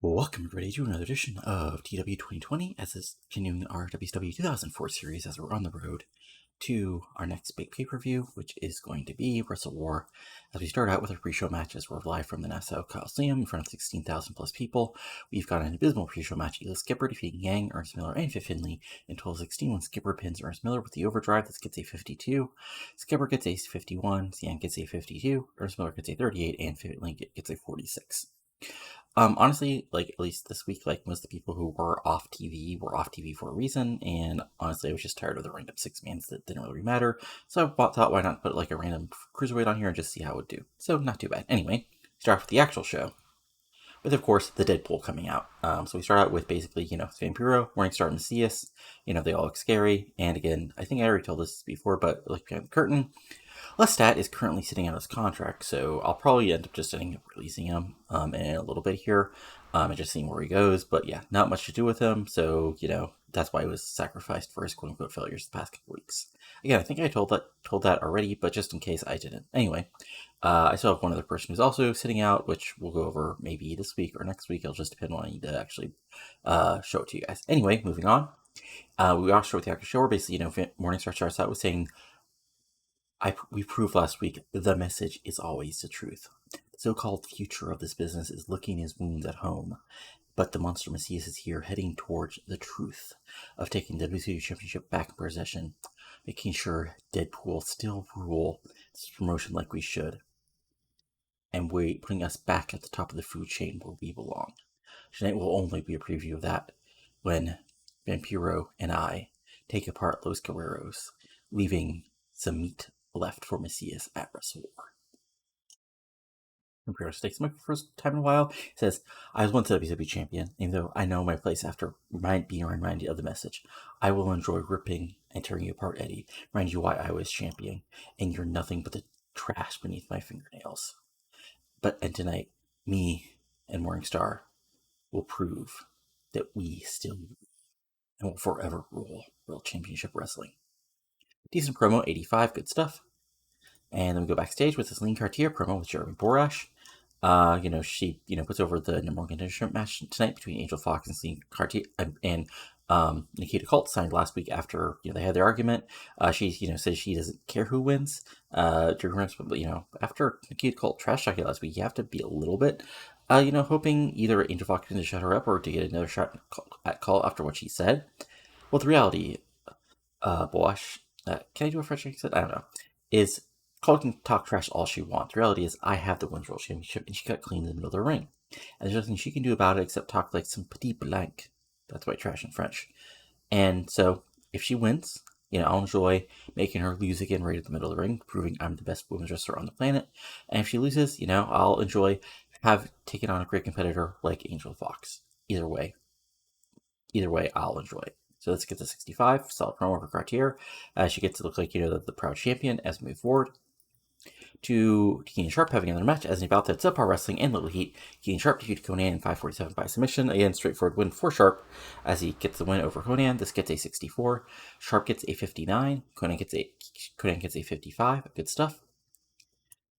Welcome everybody to another edition of TEW 2020 as is continuing our WCW 2004 series as we're on the road to our next big pay-per-view, which is going to be WrestleWar. As we start out with our pre-show matches, we're live from the Nassau Coliseum in front of 16,000 plus people. We've got an abysmal pre-show match, Ela Skipper defeating Yang, Ernest Miller, and Fit Finley in 12-16 when Skipper pins Ernest Miller with the overdrive. This gets a 52. Skipper gets a 51, Yang gets a 52, Ernest Miller gets a 38, and Fit Finley gets a 46. Honestly, at least this week, most of the people who were off TV for a reason, and honestly, I was just tired of the random six-mans that didn't really matter, so I thought, why not put, a random cruiserweight on here and just see how it would do. So, not too bad. Anyway, start with the actual show, with, of course, the Deadpool coming out. So we start out with basically, Vampiro, Morningstar, and Macias. They all look scary, and again, I think I already told this before, but, behind the curtain, Lestat is currently sitting out his contract, so I'll probably end up just ending up releasing him in a little bit here and just seeing where he goes. But yeah, not much to do with him, so that's why he was sacrificed for his quote-unquote failures the past couple weeks. Again, I think I told that already, but just in case I didn't. Anyway, I still have one other person who's also sitting out, which we'll go over maybe this week or next week. It'll just depend on when I need to actually show it to you guys. Anyway, moving on. We also with the actual show where basically, Morningstar starts out with saying, we proved last week, the message is always the truth. The so-called future of this business is licking his wounds at home, but the monster Macias is here heading towards the truth of taking the WCW Championship back in possession, making sure Deadpool still rule this promotion like we should, and putting us back at the top of the food chain where we belong. Tonight will only be a preview of that when Vampiro and I take apart Los Guerreros, leaving some meat left for Macias at WrestleWar. Vampiro takes him for the first time in a while. He says, I was once a WCW champion, even though I know my place after being reminded of the message. I will enjoy ripping and tearing you apart, Eddie. Remind you why I was champion, and you're nothing but the trash beneath my fingernails. And tonight, me and Morningstar will prove that we still and will forever rule World Championship Wrestling. Decent promo, 85, good stuff. And then we go backstage with this Lean Cartier promo with Jeremy Borash. She, puts over the number one contendership match tonight between Angel Foxx and Lean Cartier and Nikita Kalt, signed last week after, they had their argument. She, says she doesn't care who wins. But, after Nikita Kalt trash talking last week, you have to be a little bit, hoping either Angel Foxx can shut her up or to get another shot at Kalt after what she said. Well, the reality, Borash, can I do a French accent? I don't know. Is Kalt can talk trash all she wants. The reality is, I have the Women's World Championship, and she got clean in the middle of the ring. And there's nothing she can do about it except talk like some petit blanc. That's why trash in French. And so, if she wins, I'll enjoy making her lose again right at the middle of the ring, proving I'm the best women's wrestler on the planet. And if she loses, I'll enjoy taking on a great competitor like Angel Foxx. Either way, I'll enjoy it. So let's get to 65. Solid promo for Cartier. She gets to look like, the proud champion as we move forward. To Keenan Sharpe having another match as an about that subpar wrestling and little heat. Keenan Sharpe defeated Conan in 5:47 by submission. Again, straightforward win for Sharpe as he gets the win over Conan. This gets a 64. Sharpe gets a 59. Conan gets a 55. Good stuff.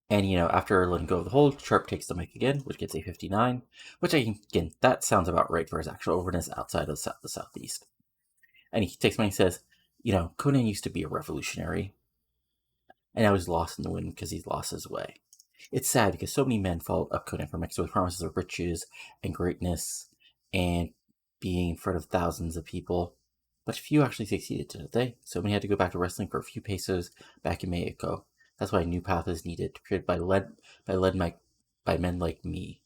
And, after letting go of the hold, Sharpe takes the mic again, which gets a 59. Which, again, that sounds about right for his actual overness outside of the Southeast. And he takes money and says, Conan used to be a revolutionary. And now he's lost in the wind because he's lost his way. It's sad because so many men followed up Conan from Mexico with promises of riches and greatness and being in front of thousands of people, but few actually succeeded today. So many had to go back to wrestling for a few pesos back in Mexico. That's why a new path is needed, created by men like me,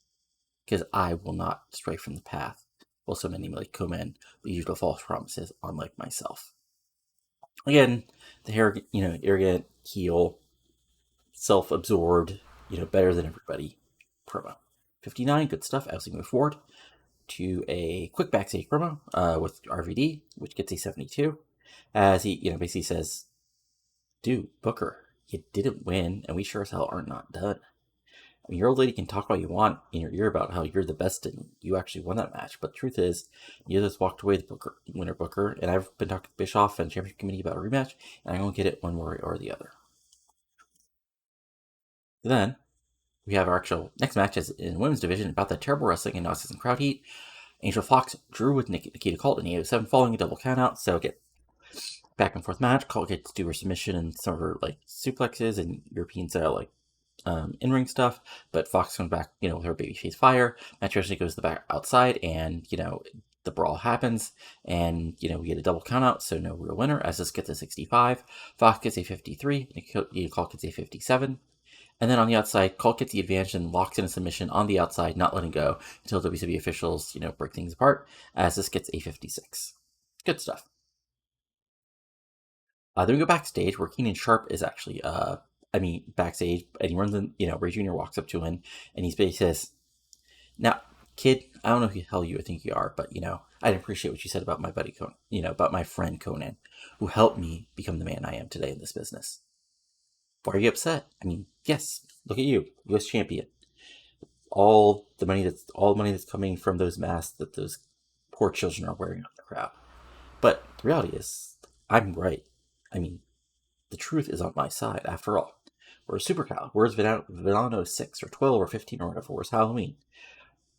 because I will not stray from the path. While so many like Conan lead you to false promises, unlike myself. Again, the arrogant, heel, self-absorbed, better than everybody promo. 59, good stuff. As we move forward to a quick backstage promo with RVD, which gets a 72. As he, basically says, dude, Booker, you didn't win, and we sure as hell are not done. I mean, your old lady can talk all you want in your ear about how you're the best and you actually won that match, but the truth is, you just walked away the winner Booker, and I've been talking to Bischoff and Championship Committee about a rematch, and I'm going to get it one way or the other. Then, We have our actual next match is in women's division about the terrible wrestling and Nazis and crowd heat. Angel Foxx drew with Nikita Kalt in the 807 following a double countout, so get back and forth match. Kalt gets to do her submission and some of her like suplexes and European style like in-ring stuff, but Fox comes back, with her babyface fire. Match actually goes to the back outside, and the brawl happens, and we get a double countout, so no real winner. As this gets a 65, Fox gets a 53, and Colt gets a 57. And then on the outside, Colt gets the advantage and locks in a submission on the outside, not letting go until WCW officials, break things apart. As this gets a 56. Good stuff. Then we go backstage where Keenan Sharpe is actually, backstage, and he runs in, Ray Jr. walks up to him, and he basically says, "Now, kid, I don't know who the hell you think you are, but, I appreciate what you said about my buddy Conan, about my friend Conan, who helped me become the man I am today in this business. Why are you upset? Yes, look at you, U.S. champion. All the money that's coming from those masks that those poor children are wearing on the crowd. But the reality is, I'm right. I mean, the truth is on my side, after all. We're a supercal. Where's Villano 6 or 12 or 15 or whatever? Where's Halloween?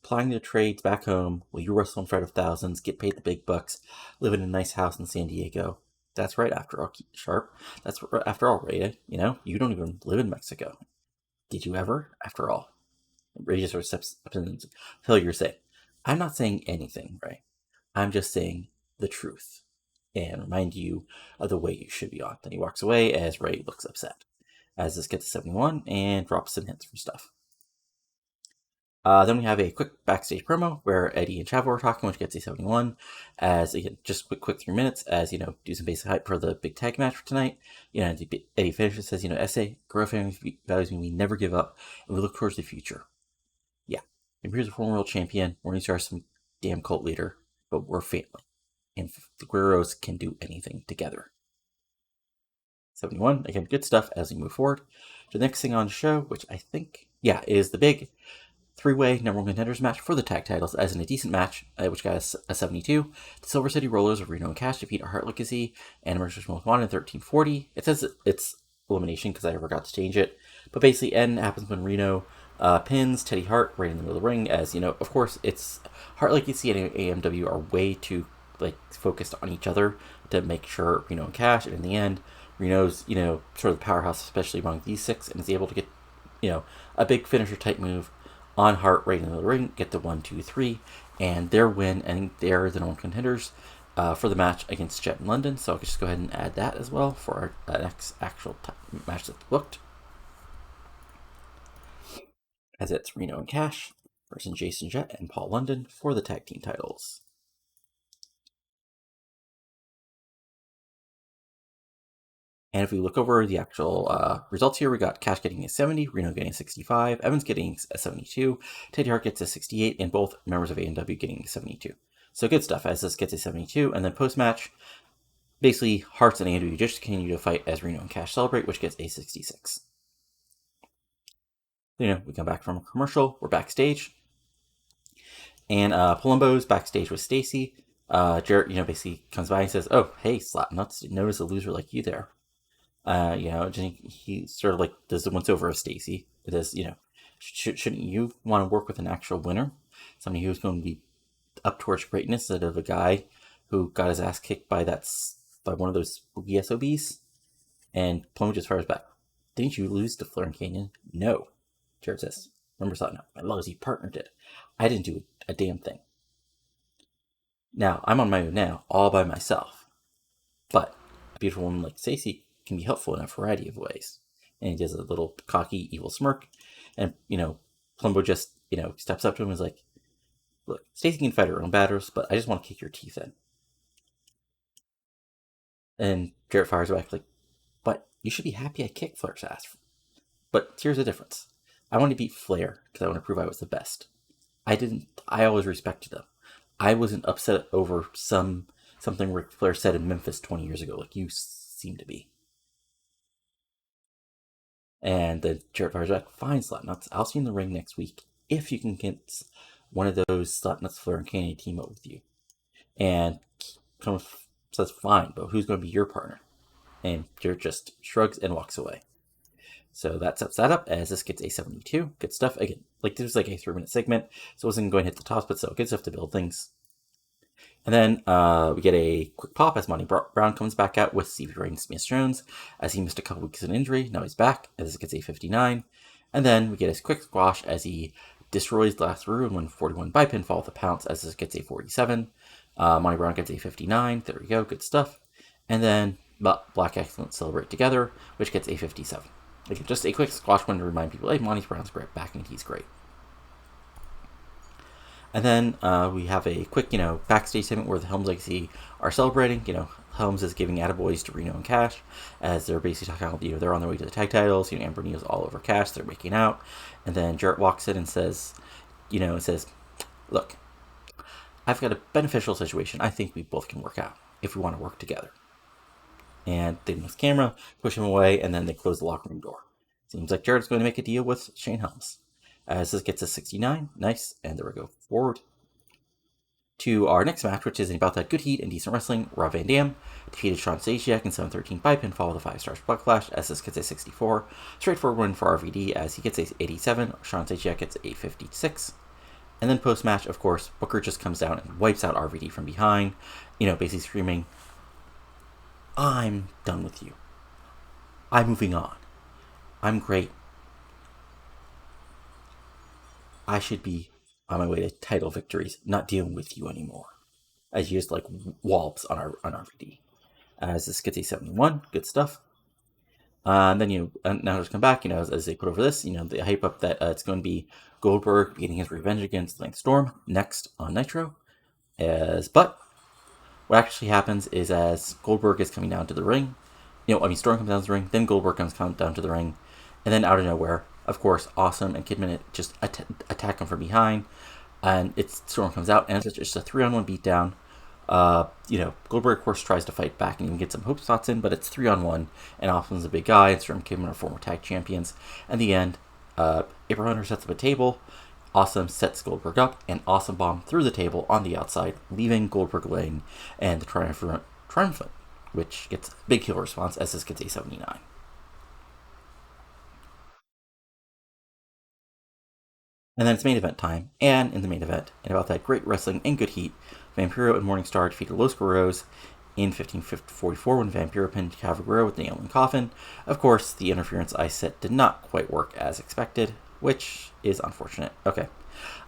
Applying the trades back home, will you wrestle in front of thousands, get paid the big bucks, live in a nice house in San Diego? That's right, after all, Sharp. That's after all, Ray. You don't even live in Mexico. Did you ever? After all. Ray just sort of steps up and tells you're saying, I'm not saying anything, Ray. I'm just saying the truth and remind you of the way you should be on. Then he walks away as Ray looks upset. As this gets to 71 and drops some hints for stuff. Then we have a quick backstage promo where Eddie and Chavo are talking, which gets a 71. As again, just quick 3 minutes, as do some basic hype for the big tag match for tonight. Eddie finishes, says, SA, grow family values mean we never give up, and we look towards the future. Yeah, and here's a former world champion. Morningstar is some damn cult leader, but we're family, and the Guerreros can do anything together. 71, again, good stuff as we move forward. The next thing on the show, which I think, is the big three-way number one contenders match for the tag titles, as in a decent match, which got us a 72. The Silver City Rollers of Reno and Cash defeat Heart Legacy and Emergers Most Wanted in 1340. It says it's elimination because I forgot to change it. But basically, N happens when Reno pins Teddy Hart right in the middle of the ring, as, of course, it's Heart Legacy and AMW are way too, focused on each other to make sure Reno and Cash, and in the end, Reno's, sort of the powerhouse, especially among these six, and is able to get, a big finisher type move on Hart right into the ring, get the 1, 2, 3, and their win, and they're the known contenders for the match against Jet in London. So I'll just go ahead and add that as well for our next actual match that's booked. As it's Reno and Cash versus Jason Jet and Paul London for the tag team titles. And if we look over the actual results here, we got Cash getting a 70, Reno getting a 65, Evans getting a 72, Teddy Hart gets a 68, and both members of AMW getting a 72. So good stuff, as this gets a 72. And then post-match, basically, Hearts and AMW just continue to fight as Reno and Cash celebrate, which gets a 66. We come back from a commercial, we're backstage. And Palumbo's backstage with Stacy. Jarrett, basically comes by and says, "Oh, hey, Slapnuts, didn't notice a loser like you there." He sort of does the once over of Stacy. It is, shouldn't you want to work with an actual winner? Somebody who's going to be up towards greatness instead of a guy who got his ass kicked by one of those spooky SOBs? And Plum just fires back, "Didn't you lose to Fleur and Canyon?" "No." Jared says, "Remember, no, my lousy partner did. I didn't do a damn thing. Now, I'm on my own now, all by myself. But a beautiful woman like Stacy can be helpful in a variety of ways." And he does a little cocky, evil smirk. And, Plumbo just, steps up to him and is like, "Look, Stacy can fight her own battles, but I just want to kick your teeth in." And Jarrett fires back "But you should be happy I kicked Flair's ass. But here's the difference. I want to beat Flair because I want to prove I was the best. I always respected him. I wasn't upset over something Ric Flair said in Memphis 20 years ago, like you seem to be." And then Jarrett fires back, "Fine, Slapnuts. I'll see you in the ring next week if you can get one of those Slapnuts, Flair, and Canyon team up with you." And kind of says, "Fine, but who's going to be your partner?" And Jarrett just shrugs and walks away. So that sets that up as this gets a 72. Good stuff. Again, like this was like a 3-minute segment, so it wasn't going to hit the tops, but still good stuff to build things. And then we get a quick pop as Monty Brown comes back out with Stevie Ray and Smith Jones as he missed a couple weeks of injury. Now he's back as this gets a 59. And then we get a quick squash as he destroys the last Rue and win 41 by pinfall with a pounce as this gets a 47. Monty Brown gets a 59. There we go. Good stuff. And then Black Excellence celebrate together, which gets a 57. Again, just a quick squash win to remind people, hey, Monty Brown's great back and he's great. And then we have a quick, backstage segment where the Helms Legacy are celebrating. Helms is giving attaboys to Reno and Cash as they're basically talking about, they're on their way to the tag titles. Amber Neal's all over Cash. They're making out. And then Jarrett walks in and says, look, I've got a beneficial situation. I think we both can work out if we want to work together. And they move the camera, push him away, and then they close the locker room door. Seems like Jarrett's going to make a deal with Shane Helms. As this gets a 69, nice, and there we go, forward to our next match, which is about that good heat and decent wrestling. Rob Van Dam defeated Sean Stasiak in 7-13 by pinfall with a 5-star Backlash, as this gets a 64. Straightforward win for RVD as he gets a 87, Sean Stasiak gets a 56. And then post-match, of course, Booker just comes down and wipes out RVD from behind, basically screaming, I'm done with you. I'm moving on. I'm great. I should be on my way to title victories, not dealing with you anymore. As he just wallops on RVD. As this gets a 71, good stuff. And then, now just come back, as they put over this, they hype up that it's going to be Goldberg getting his revenge against Lance Storm next on Nitro. But what actually happens is as Goldberg is coming down to the ring, Storm comes down to the ring, then Goldberg comes down to the ring, and then out of nowhere, of course, Awesome and Kidman just attack him from behind, and Storm comes out, and it's just a 3-on-1 beatdown. Goldberg, of course, tries to fight back and even get some hope spots in, but it's 3-on-1, and Awesome's a big guy, and Storm and Kidman are former tag champions. In the end, April Hunter sets up a table, Awesome sets Goldberg up, and Awesome bomb through the table on the outside, leaving Goldberg laying, and the triumphant, which gets a big heel response as this gets a 79. And then it's main event time, and in the main event, and about that great wrestling and good heat, Vampiro and Morningstar defeated Los Guerreros in 1544 when Vampiro pinned Guerrero with the nail in the coffin. Of course, the interference I set did not quite work as expected, which is unfortunate. Okay.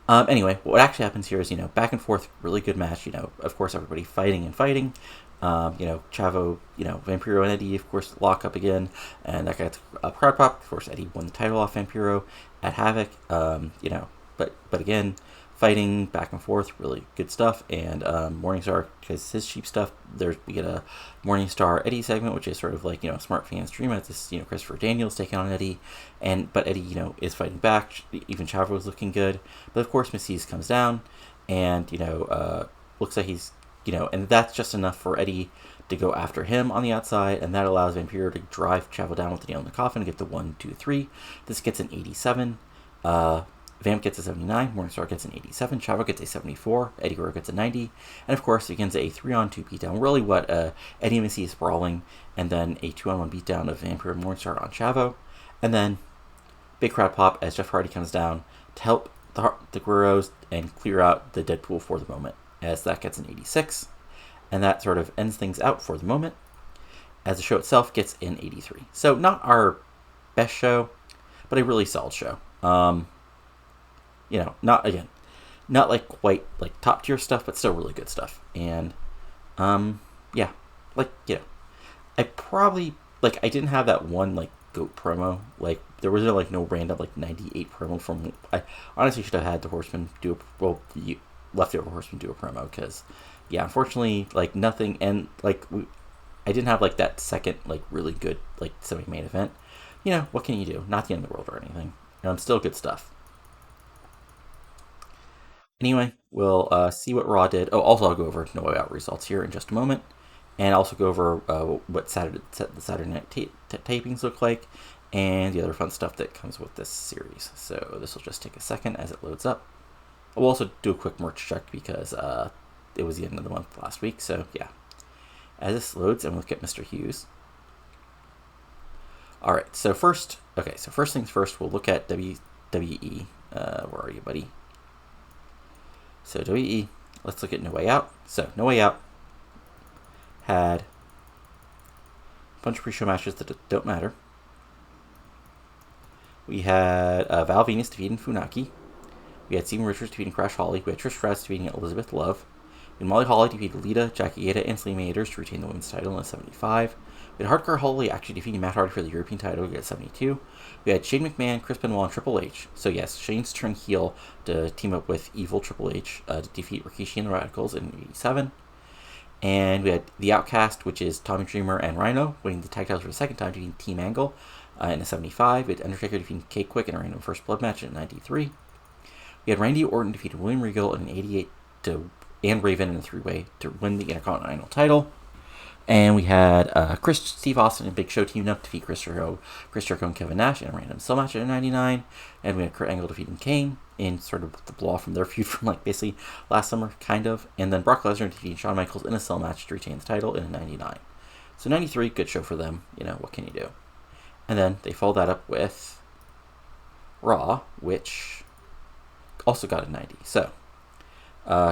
Anyway, what actually happens here is, back and forth, really good match. Of course, everybody fighting and fighting. Chavo, Vampiro and Eddie, of course, lock up again, and that got a crowd pop. Of course, Eddie won the title off Vampiro at Havoc. But again, fighting back and forth, really good stuff. And Morningstar, because his cheap stuff, we get a Morningstar Eddie segment, which is sort of like smart fans dream. It's this Christopher Daniels taking on Eddie, but Eddie is fighting back. Even Chavo was looking good, but of course Macy's comes down, and looks like he's and that's just enough for Eddie to go after him on the outside, and that allows Vampiro to drive Chavo down with the nail in the coffin and get the 1, 2, 3. This gets an 87. Vamp gets a 79, Morningstar gets an 87, Chavo gets a 74, Eddie Guerrero gets a 90, and of course begins a 3-on-2 beatdown. Really what Eddie and Missy is sprawling, and then a 2-on-1 beatdown of Vampiro and Morningstar on Chavo, and then big crowd pop as Jeff Hardy comes down to help the Guerreros and clear out the Deadpool for the moment, as that gets an 86, and that sort of ends things out for the moment, as the show itself gets an 83. So not our best show, but a really solid show. Not like quite like top tier stuff, but still really good stuff. And I probably I didn't have that one GOAT promo. There was no random 98 promo from. I honestly should have had the Horseman do the Leftover Horseman do a promo, because unfortunately nothing, and I didn't have that second really good semi main event. What can you do? Not the end of the world or anything. Still good stuff. Anyway, we'll see what Raw did. Oh, also I'll go over No Way Out results here in just a moment, and also go over what the Saturday night tapings look like, and the other fun stuff that comes with this series. So this will just take a second as it loads up. We'll also do a quick merch check because it was the end of the month last week. So yeah, as this loads, and we'll look at Mr. Hughes. All right. So first things first, we'll look at WWE. Where are you, buddy? So WWE. Let's look at No Way Out. So No Way Out had a bunch of pre-show matches that don't matter. We had Val Venus defeating Funaki. We had Steven Richards defeating Crash Holly. We had Trish Stratus defeating Elizabeth Love. We had Molly Holly defeated Lita, Jackie Eda, and Selena Hayter to retain the women's title in 75. We had Hardcore Holly actually defeating Matt Hardy for the European title at 72. We had Shane McMahon, Chris Benoit, and Triple H. So yes, Shane's turned heel to team up with evil Triple H to defeat Rikishi and the Radicals in 87. And we had The Outcast, which is Tommy Dreamer and Rhino, winning the tag titles for the second time, defeating Team Angle in a 75. We had Undertaker defeating K-Quick in a random first blood match in 93. We had Randy Orton defeated William Regal in 88 and Raven in a three-way to win the Intercontinental title. And we had Steve Austin and Big Show teaming up to defeat Chris Jericho, and Kevin Nash in a random cell match in 99. And we had Kurt Angle defeating Kane in sort of the blow-off from their feud from like basically last summer, kind of. And then Brock Lesnar defeating Shawn Michaels in a cell match to retain the title in 99. So 93, good show for them. You know, what can you do? And then they followed that up with Raw, which also got a 90. So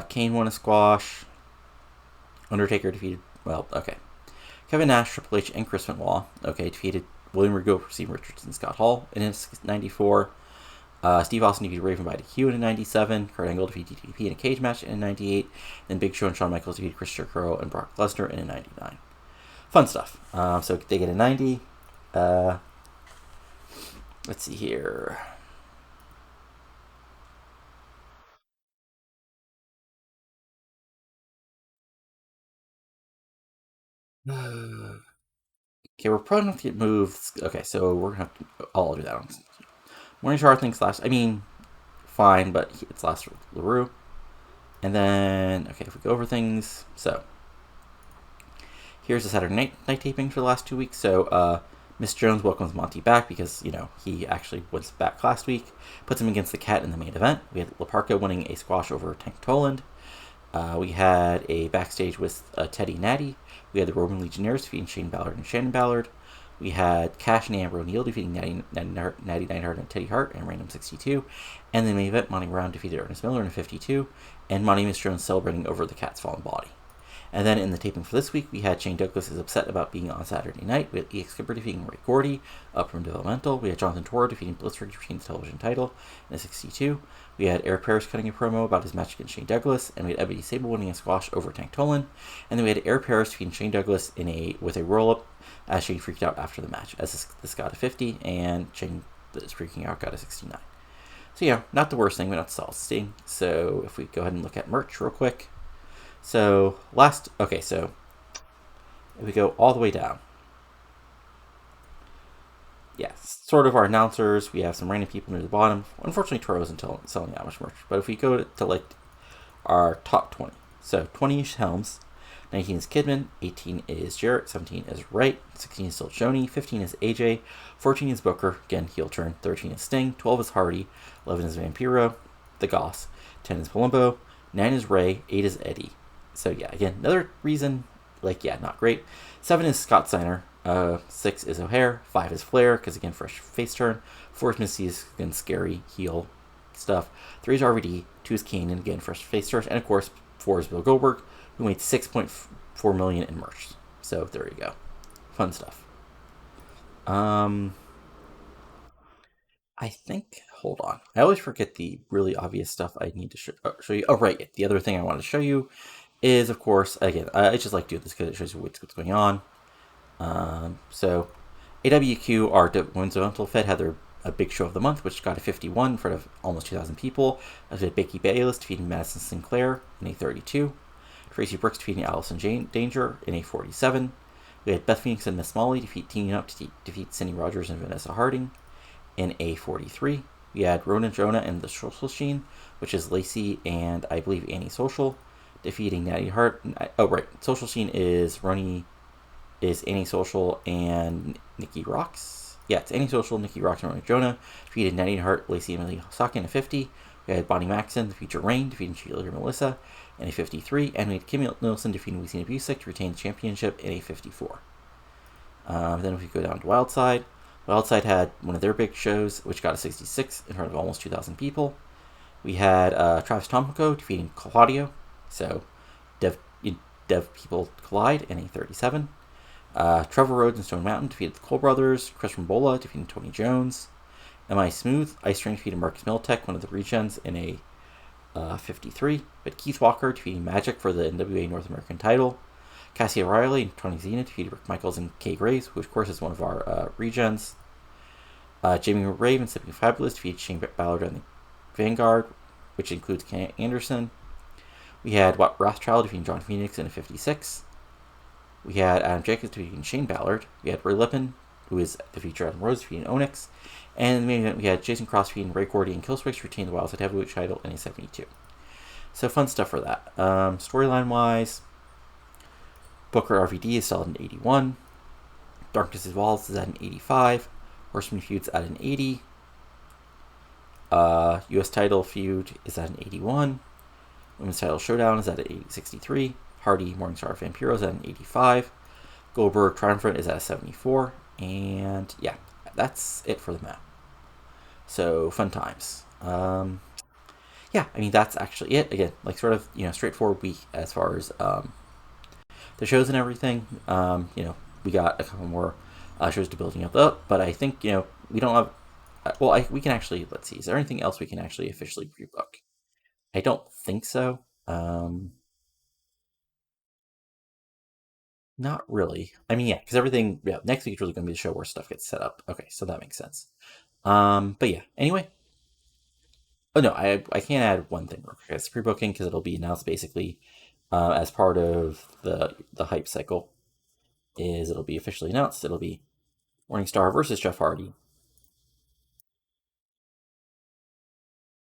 Kane won a squash. Undertaker defeated, Kevin Nash, Triple H, and Chris Benoit, defeated William Regal, Steve Richards, and Scott Hall in 94. Steve Austin defeated Raven by DQ in 97. Kurt Angle defeated DDP in a cage match in 98. Then Big Show and Shawn Michaels defeated Chris Jericho and Brock Lesnar in 99. Fun stuff. So they get a 90. Let's see here. Okay, we're probably going to get moves. Okay, so we're going to have to. I'll do that one. Morningstar thinks last. I mean, fine, but it's last LaRue. And then, if we go over things. So, here's the Saturday night taping for the last 2 weeks. So, Miss Jones welcomes Monty back because, he actually was back last week. Puts him against the Cat in the main event. We had Laparca winning a squash over Tank Toland. We had a backstage with Teddy Natty. We had the Roman Legionnaires defeating Shane Ballard and Shannon Ballard. We had Cash and Amber O'Neal defeating Natty Neidhart and Teddy Hart in Random 62. And then the main event, Monty Brown defeated Ernest Miller in a 52. And Monty Miss Jones celebrating over the Cat's fallen body. And then in the taping for this week, we had Shane Douglas is upset about being on Saturday night. We had EX Skipper defeating Ray Gordy up from Developmental. We had Jonathan Toro defeating Blitzkrieg to retain the television title in a 62. We had Eric Paris cutting a promo about his match against Shane Douglas. And we had Ebony Sable winning a squash over Tank Tolan. And then we had Eric Paris defeating Shane Douglas with a roll-up as Shane freaked out after the match. As this got a 50, and Shane is freaking out got a 69. So yeah, not the worst thing, but not the solidest thing. So if we go ahead and look at merch real quick. So if we go all the way down. Yeah, sort of our announcers. We have some random people near the bottom. Unfortunately, Toro isn't selling that much merch. But if we go to like our top 20. So 20 is Helms. 19 is Kidman. 18 is Jarrett. 17 is Wright. 16 is still Joni. 15 is AJ. 14 is Booker. Again, heel turn. 13 is Sting. 12 is Hardy. 11 is Vampiro. The Goss. 10 is Palumbo. 9 is Ray. 8 is Eddie. So yeah, again, another reason, not great. 7 is Scott Steiner. 6 is O'Hare. 5 is Flair, because again, fresh face turn. 4 is Missy's, again, scary heel stuff. 3 is RVD. 2 is Keenan, again, fresh face turn. And of course, 4 is Bill Goldberg, who made $6.4 million in merch. So there you go. Fun stuff. I think, hold on. I always forget the really obvious stuff I need to show you. Oh, right. The other thing I wanted to show you is, of course, again, I just like doing this because it shows you what's going on. So, AWQ, our Women's Developmental Fed, had a big show of the month, which got a 51 in front of almost 2,000 people. As we had Becky Bayless defeating Madison Sinclair in a 32. Tracy Brooks defeating Allison Danger in a 47. We had Beth Phoenix and Miss Molly teaming up to defeat Cindy Rogers and Vanessa Harding in a 43. We had Ronan Jonah and the Social Sheen, which is Lacey and I believe Annie Social, defeating Natty Hart. Oh, right. Social Sheen is Annie Social and Nikki Rocks. Yeah, it's Annie Social, Nikki Rocks, and Ronan Jonah. Defeated Natty Hart, Lacey and Emily Saka in a 50. We had Bonnie Maxson, the future Rain, defeating Sheila and Melissa in a 53. And we had Kim Nielsen defeating Lucina Busick to retain the championship in a 54. Then if we go down to Wildside, Wildside had one of their big shows, which got a 66 in front of almost 2,000 people. We had Travis Tomko defeating Claudio, so Dev, Dev people collide in a 37. Trevor Rhodes and Stone Mountain defeated the Cole Brothers. Chris Rambola defeating Tony Jones. M.I. Smooth, Ice Train defeated Marcus Miltech, one of the regens, in a 53. But Keith Walker defeating Magic for the NWA North American title. Cassie O'Reilly and Tony Zena defeated Rick Michaels and Kay Graves, who of course is one of our regens. Jamie Rave and Sipping Fabulous defeated Shane Ballard and the Vanguard, which includes Ken Anderson. We had Rothschild defeating John Phoenix in a 56. We had Adam Jacobs defeating Shane Ballard. We had Ray Lippin, who is the future Adam Rose, defeating Onyx. And in the main event, we had Jason Cross defeating Ray Gordy and Killswitch to retain the Wild Side Heavyweight title in a 72. So fun stuff for that. Storyline-wise, Booker RVD is still at an 81. Darkness is Walls is at an 85. Horseman Feud's at an 80. U.S. title feud is at an 81. Women's title showdown is at an 63. Hardy Morningstar Vampiro is at an 85. Goldberg Triumphant is at a 74. And yeah, that's it for the map. So fun times. Yeah, I mean that's actually it. Again, like sort of straightforward week as far as the shows and everything. We got a couple more shows to building up, but I think we don't have. We can actually let's see. Is there anything else we can actually officially pre-book? I don't think so. Not really. I mean, yeah, because everything. Yeah, next week is really going to be the show where stuff gets set up. Okay, so that makes sense. But yeah. Anyway. Oh no, I can't add one thing real quick. It's pre-booking because it'll be announced basically as part of the hype cycle. It'll be officially announced. It'll be Morningstar versus Jeff Hardy.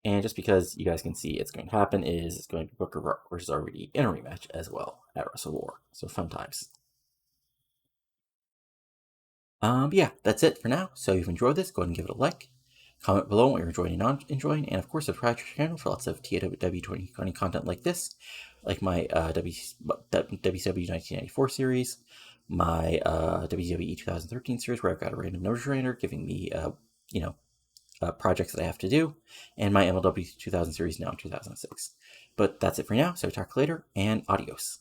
And just because you guys can see it's going to happen, it's going to be Booker versus RVD in a rematch as well at WrestleWar. So fun times. Yeah, that's it for now. So if you've enjoyed this, go ahead and give it a like. Comment below what you're enjoying and not enjoying, and of course subscribe to the channel for lots of TEW 2020 content like this, like my WCW 1994 series, my WWE 2013 series where I've got a random number generator giving me projects that I have to do, and my MLW 2000 series now in 2006. But that's it for now, so talk later, and adios.